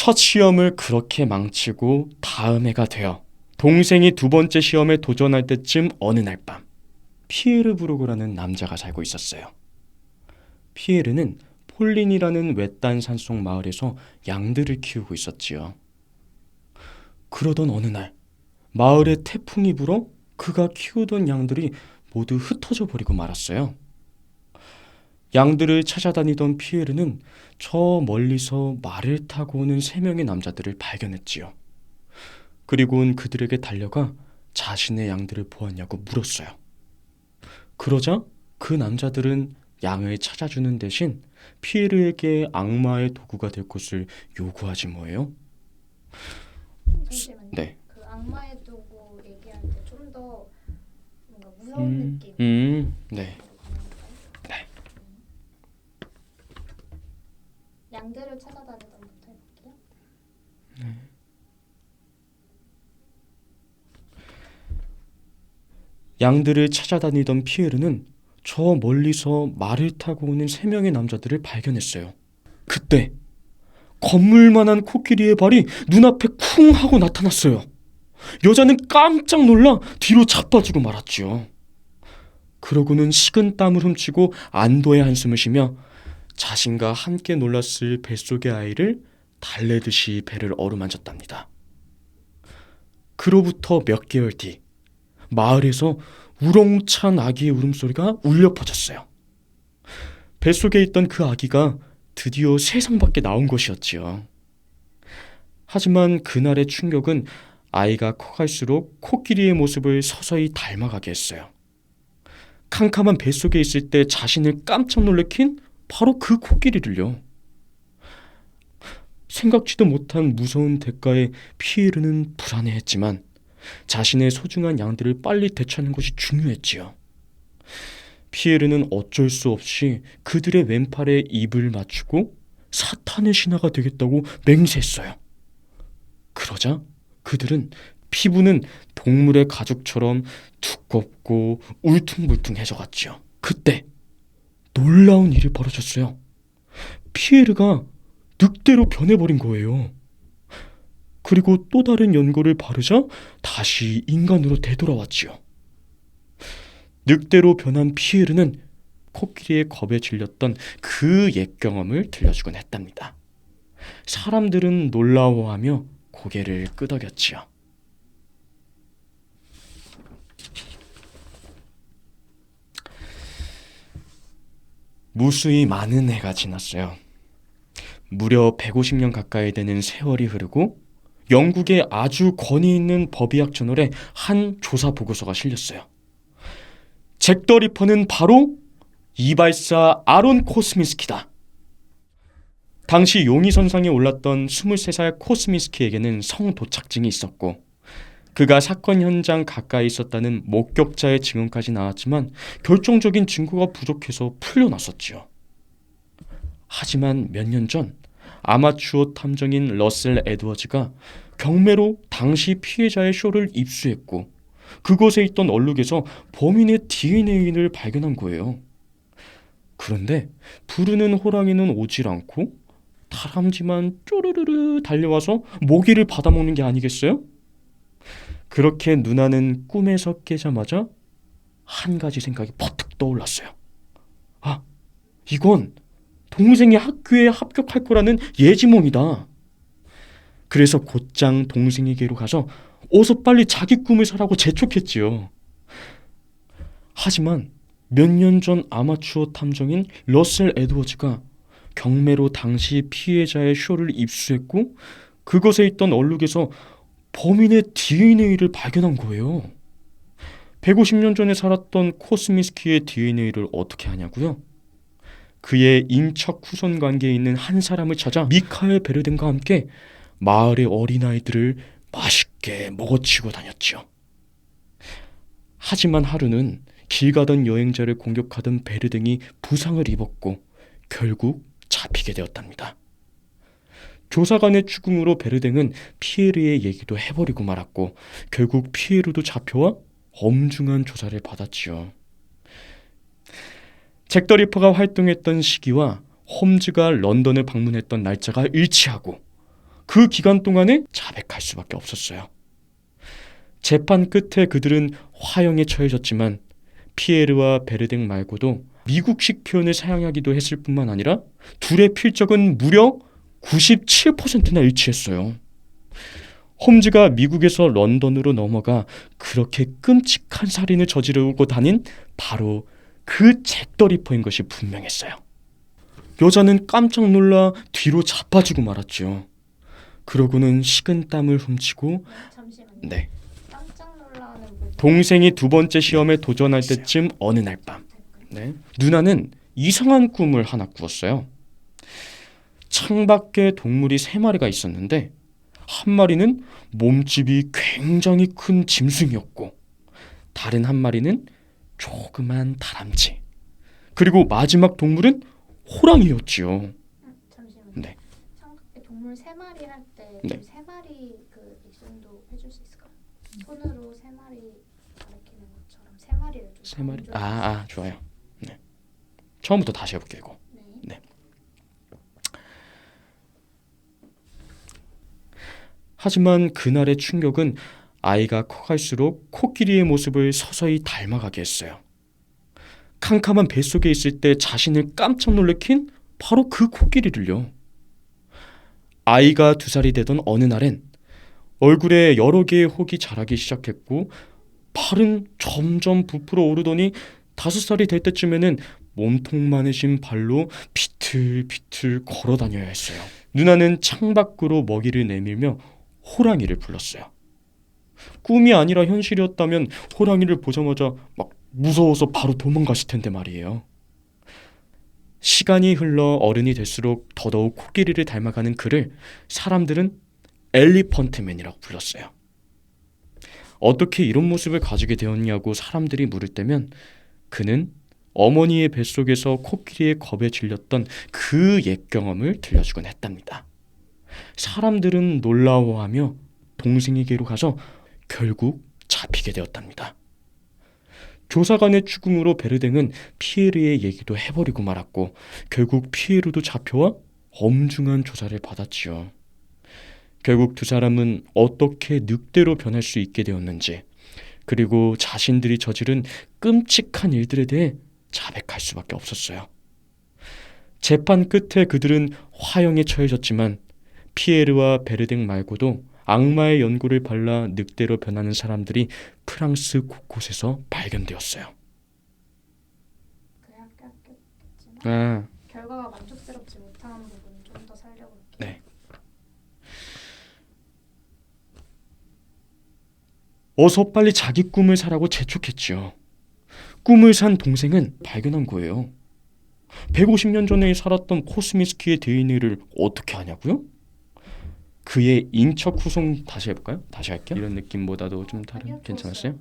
첫 시험을 그렇게 망치고 다음 해가 되어 동생이 두 번째 시험에 도전할 때쯤 어느 날 밤, 피에르 브루그라는 남자가 살고 있었어요. 피에르는 폴린이라는 외딴 산속 마을에서 양들을 키우고 있었지요. 그러던 어느 날 마을에 태풍이 불어 그가 키우던 양들이 모두 흩어져 버리고 말았어요. 양들을 찾아다니던 피에르는 저 멀리서 말을 타고 오는 세 명의 남자들을 발견했지요. 그리고는 그들에게 달려가 자신의 양들을 보았냐고 물었어요. 그러자 그 남자들은 양을 찾아주는 대신 피에르에게 악마의 도구가 될 것을 요구하지 뭐예요? 잠시만요. 네. 그 악마의 도구 얘기할 때 좀 더 뭔가 무서운 느낌으로 네. 가는 건가요? 네. 양들을 찾아다니던 부터 해볼게요. 양들을 찾아다니던 피에르는 저 멀리서 말을 타고 오는 세 명의 남자들을 발견했어요. 그때 건물만한 코끼리의 발이 눈앞에 쿵 하고 나타났어요. 여자는 깜짝 놀라 뒤로 자빠지고 말았지요. 그러고는 식은땀을 훔치고 안도의 한숨을 쉬며 자신과 함께 놀랐을 뱃속의 아이를 달래듯이 배를 어루만졌답니다. 그로부터 몇 개월 뒤 마을에서 우렁찬 아기의 울음소리가 울려 퍼졌어요. 뱃속에 있던 그 아기가 드디어 세상 밖에 나온 것이었지요. 하지만 그날의 충격은 아이가 커갈수록 코끼리의 모습을 서서히 닮아가게 했어요. 캄캄한 뱃속에 있을 때 자신을 깜짝 놀래킨 바로 그 코끼리를요. 생각지도 못한 무서운 대가에 피에르는 불안해했지만 자신의 소중한 양들을 빨리 되찾는 것이 중요했지요. 피에르는 어쩔 수 없이 그들의 왼팔에 입을 맞추고 사탄의 신하가 되겠다고 맹세했어요. 그러자 그들은 피부는 동물의 가죽처럼 두껍고 울퉁불퉁해져 갔지요. 그때 놀라운 일이 벌어졌어요. 피에르가 늑대로 변해버린 거예요. 그리고 또 다른 연고를 바르자 다시 인간으로 되돌아왔지요. 늑대로 변한 피에르는 코끼리의 겁에 질렸던 그 옛 경험을 들려주곤 했답니다. 사람들은 놀라워하며 고개를 끄덕였지요. 무수히 많은 해가 지났어요. 무려 150년 가까이 되는 세월이 흐르고 영국의 아주 권위 있는 법의학 저널에 한 조사 보고서가 실렸어요. 잭 더 리퍼는 바로 이발사 아론 코스민스키다. 당시 용의선상에 올랐던 23살 코스민스키에게는 성도착증이 있었고 그가 사건 현장 가까이 있었다는 목격자의 증언까지 나왔지만 결정적인 증거가 부족해서 풀려났었지요. 하지만 몇 년 전 아마추어 탐정인 러셀 에드워즈가 경매로 당시 피해자의 쇼를 입수했고 그곳에 있던 얼룩에서 범인의 DNA를 발견한 거예요. 그런데 부르는 호랑이는 오질 않고 다람쥐만 쪼르르르 달려와서 모기를 받아먹는 게 아니겠어요? 그렇게 누나는 꿈에서 깨자마자 한 가지 생각이 퍼뜩 떠올랐어요. 아, 이건 동생이 학교에 합격할 거라는 예지몽이다. 그래서 곧장 동생에게로 가서 어서 빨리 자기 꿈을 사라고 재촉했지요. 하지만 몇 년 전 아마추어 탐정인 러셀 에드워즈가 경매로 당시 피해자의 쇼를 입수했고 그것에 있던 얼룩에서 범인의 DNA를 발견한 거예요. 150년 전에 살았던 코스민스키의 DNA를 어떻게 하냐고요? 그의 인척 후손 관계에 있는 한 사람을 찾아 미카엘 베르덴과 함께 마을의 어린아이들을 맛있게 먹어치고 다녔지요. 하지만 하루는 길 가던 여행자를 공격하던 베르댕이 부상을 입었고 결국 잡히게 되었답니다. 조사관의 추궁으로 베르댕은 피에르의 얘기도 해버리고 말았고 결국 피에르도 잡혀와 엄중한 조사를 받았지요. 잭 더 리퍼가 활동했던 시기와 홈즈가 런던을 방문했던 날짜가 일치하고 그 기간 동안에 자백할 수밖에 없었어요. 재판 끝에 그들은 화형에 처해졌지만 피에르와 베르댕 말고도 미국식 표현을 사용하기도 했을 뿐만 아니라 둘의 필적은 무려 97%나 일치했어요. 홈즈가 미국에서 런던으로 넘어가 그렇게 끔찍한 살인을 저지르고 다닌 바로 그 잭 더 리퍼인 것이 분명했어요. 여자는 깜짝 놀라 뒤로 자빠지고 말았죠. 그러고는 식은땀을 훔치고 잠시만요. 네, 깜짝 놀라는 부분. 동생이 두 번째 시험에 도전할 때쯤 어느 날 밤, 네, 누나는 이상한 꿈을 하나 꾸었어요. 창밖에 동물이 3마리가 있었는데 한 마리는 몸집이 굉장히 큰 짐승이었고 다른 한 마리는 조그만 다람쥐, 그리고 마지막 동물은 호랑이였지요. 잠시만요. 네. 창밖에 동물 3마리 할 때 네. 3마리 그 액션도 해줄 수 있을까요? 손으로 3마리 가리키는 것처럼 3마리를 좀 3마리? 강조해주세요. 좋아요. 네. 처음부터 다시 해볼게요. 이거. 네. 하지만 그날의 충격은 아이가 커갈수록 코끼리의 모습을 서서히 닮아가게 했어요. 캄캄한 뱃속에 있을 때 자신을 깜짝 놀래킨 바로 그 코끼리를요. 아이가 2살이 되던 어느 날엔 얼굴에 여러 개의 혹이 자라기 시작했고 팔은 점점 부풀어 오르더니 5살이 될 때쯤에는 몸통만해진 발로 비틀비틀 걸어 다녀야 했어요. 누나는 창밖으로 먹이를 내밀며 호랑이를 불렀어요. 꿈이 아니라 현실이었다면 호랑이를 보자마자 막 무서워서 바로 도망갔을 텐데 말이에요. 시간이 흘러 어른이 될수록 더더욱 코끼리를 닮아가는 그를 사람들은 엘리펀트맨이라고 불렀어요. 어떻게 이런 모습을 가지게 되었냐고 사람들이 물을 때면 그는 어머니의 뱃속에서 코끼리의 겁에 질렸던 그 옛 경험을 들려주곤 했답니다. 사람들은 놀라워하며 동생에게로 가서 결국 잡히게 되었답니다. 조사관의 추궁으로 베르댕은 피에르의 얘기도 해버리고 말았고 결국 피에르도 잡혀와 엄중한 조사를 받았지요. 결국 2사람은 어떻게 늑대로 변할 수 있게 되었는지, 그리고 자신들이 저지른 끔찍한 일들에 대해 자백할 수밖에 없었어요. 재판 끝에 그들은 화형에 처해졌지만 피에르와 베르댕 말고도 악마의 연고를 발라 늑대로 변하는 사람들이 프랑스 곳곳에서 발견되었어요. 그래 합격했지만 아, 결과가 만족스럽지 못한 부분 좀 더 살려볼게요. 네. 어서 빨리 자기 꿈을 사라고 재촉했지요. 꿈을 산 동생은 발견한 거예요. 150년 전에 살았던 코스미스키의 DNA를 어떻게 아냐고요? 그의 인척 후손 다시 해볼까요? 다시 할게요. 이런 느낌보다도 좀 다른. 아니요, 괜찮았어요?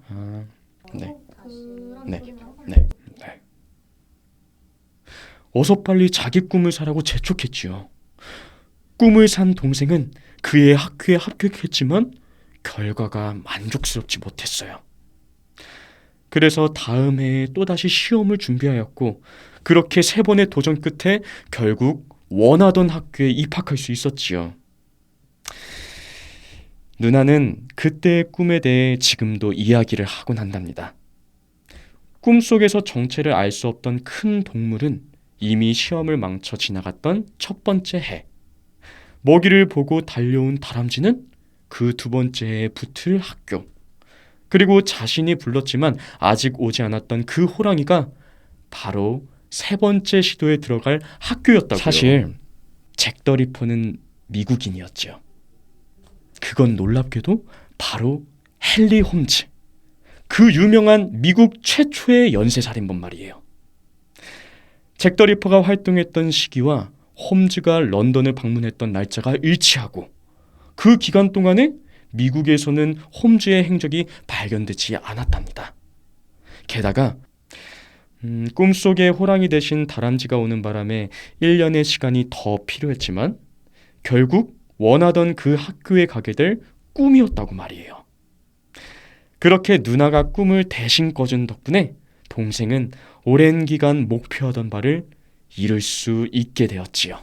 네. 그런 네. 소리를 하고 네. 네. 어서 빨리 자기 꿈을 사라고 재촉했지요. 꿈을 산 동생은 그의 학교에 합격했지만 결과가 만족스럽지 못했어요. 그래서 다음 해에 또다시 시험을 준비하였고 그렇게 3번의 도전 끝에 결국 원하던 학교에 입학할 수 있었지요. 누나는 그때의 꿈에 대해 지금도 이야기를 하곤 한답니다. 꿈속에서 정체를 알 수 없던 큰 동물은 이미 시험을 망쳐 지나갔던 첫 번째 해, 먹이를 보고 달려온 다람쥐는 그 2번째 해에 붙을 학교, 그리고 자신이 불렀지만 아직 오지 않았던 그 호랑이가 바로 3번째 시도에 들어갈 학교였다고요. 사실 잭 더 리퍼는 미국인이었죠. 그건 놀랍게도 바로 헨리 홈즈, 그 유명한 미국 최초의 연쇄살인범 말이에요. 잭 더 리퍼가 활동했던 시기와 홈즈가 런던을 방문했던 날짜가 일치하고 그 기간 동안에 미국에서는 홈즈의 행적이 발견되지 않았답니다. 게다가 꿈속에 호랑이 대신 다람쥐가 오는 바람에 1년의 시간이 더 필요했지만 결국 원하던 그 학교에 가게 될 꿈이었다고 말이에요. 그렇게 누나가 꿈을 대신 꿔준 덕분에 동생은 오랜 기간 목표하던 바를 이룰 수 있게 되었지요.